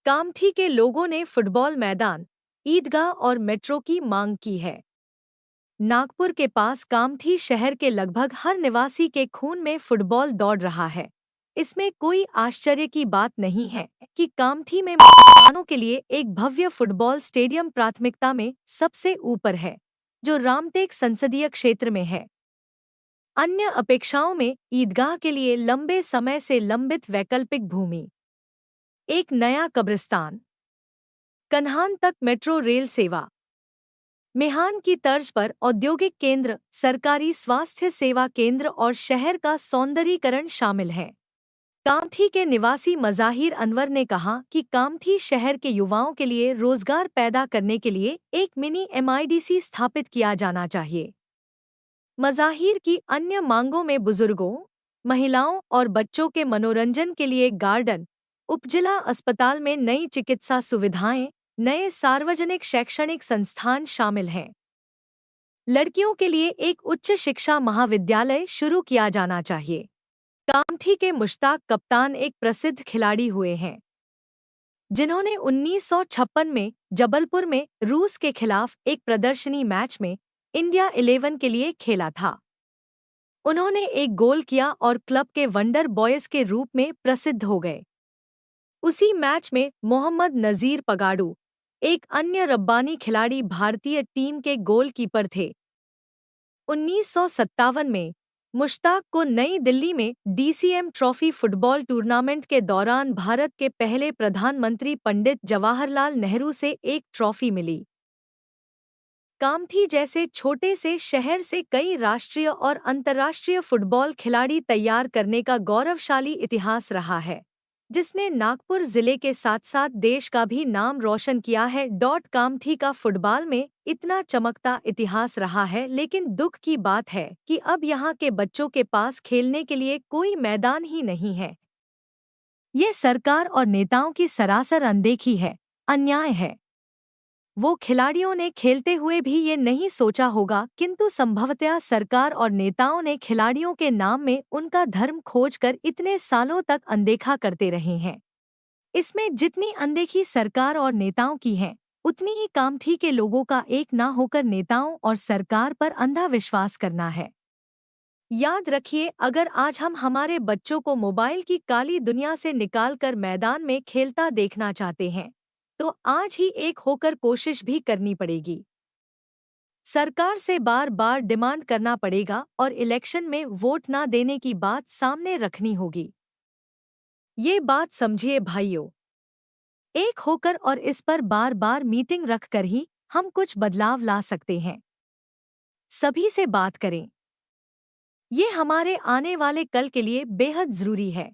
कामठी के लोगों ने फुटबॉल मैदान, ईदगाह और मेट्रो की मांग की है। नागपुर के पास कामठी शहर के लगभग हर निवासी के खून में फुटबॉल दौड़ रहा है। इसमें कोई आश्चर्य की बात नहीं है कि कामठी में मुसलमानों के लिए एक भव्य फुटबॉल स्टेडियम प्राथमिकता में सबसे ऊपर है, जो रामटेक संसदीय क्षेत्र में है। अन्य अपेक्षाओं में ईदगाह के लिए लंबे समय से लंबित वैकल्पिक भूमि, एक नया कब्रिस्तान, कन्हान तक मेट्रो रेल सेवा, मेहान की तर्ज पर औद्योगिक केंद्र, सरकारी स्वास्थ्य सेवा केंद्र और शहर का सौंदर्यीकरण शामिल है। कामठी के निवासी मज़ाहिर अनवर ने कहा कि कामठी शहर के युवाओं के लिए रोजगार पैदा करने के लिए एक मिनी एमआईडीसी स्थापित किया जाना चाहिए। मज़ाहिर की अन्य मांगों में बुजुर्गों, महिलाओं और बच्चों के मनोरंजन के लिए गार्डन, उपजिला अस्पताल में नई चिकित्सा सुविधाएं, नए सार्वजनिक शैक्षणिक संस्थान शामिल हैं। लड़कियों के लिए एक उच्च शिक्षा महाविद्यालय शुरू किया जाना चाहिए। कामठी के मुश्ताक कप्तान एक प्रसिद्ध खिलाड़ी हुए हैं, जिन्होंने 1956 में जबलपुर में रूस के खिलाफ एक प्रदर्शनी मैच में इंडिया 11 के लिए खेला था। उन्होंने एक गोल किया और क्लब के वंडर बॉयज के रूप में प्रसिद्ध हो गए। उसी मैच में मोहम्मद नज़ीर पगाडू, एक अन्य रब्बानी खिलाड़ी, भारतीय टीम के गोलकीपर थे। 1957 में मुश्ताक को नई दिल्ली में डीसीएम ट्रॉफी फुटबॉल टूर्नामेंट के दौरान भारत के पहले प्रधानमंत्री पंडित जवाहरलाल नेहरू से एक ट्रॉफी मिली। कामठी जैसे छोटे से शहर से कई राष्ट्रीय और अंतर्राष्ट्रीय फुटबॉल खिलाड़ी तैयार करने का गौरवशाली इतिहास रहा है, जिसने नागपुर जिले के साथ साथ देश का भी नाम रोशन किया है। कामठी का फुटबॉल में इतना चमकता इतिहास रहा है, लेकिन दुख की बात है कि अब यहाँ के बच्चों के पास खेलने के लिए कोई मैदान ही नहीं है। ये सरकार और नेताओं की सरासर अनदेखी है, अन्याय है। वो खिलाड़ियों ने खेलते हुए भी ये नहीं सोचा होगा, किंतु संभवतः सरकार और नेताओं ने खिलाड़ियों के नाम में उनका धर्म खोजकर इतने सालों तक अनदेखा करते रहे हैं। इसमें जितनी अनदेखी सरकार और नेताओं की है, उतनी ही कामठी के लोगों का एक ना होकर नेताओं और सरकार पर अंधा विश्वास करना है। याद रखिए, अगर आज हम हमारे बच्चों को मोबाइल की काली दुनिया से निकालकर मैदान में खेलता देखना चाहते हैं, तो आज ही एक होकर कोशिश भी करनी पड़ेगी। सरकार से बार बार डिमांड करना पड़ेगा और इलेक्शन में वोट ना देने की बात सामने रखनी होगी। ये बात समझिए भाइयों, एक होकर और इस पर बार बार मीटिंग रखकर ही हम कुछ बदलाव ला सकते हैं। सभी से बात करें। ये हमारे आने वाले कल के लिए बेहद जरूरी है।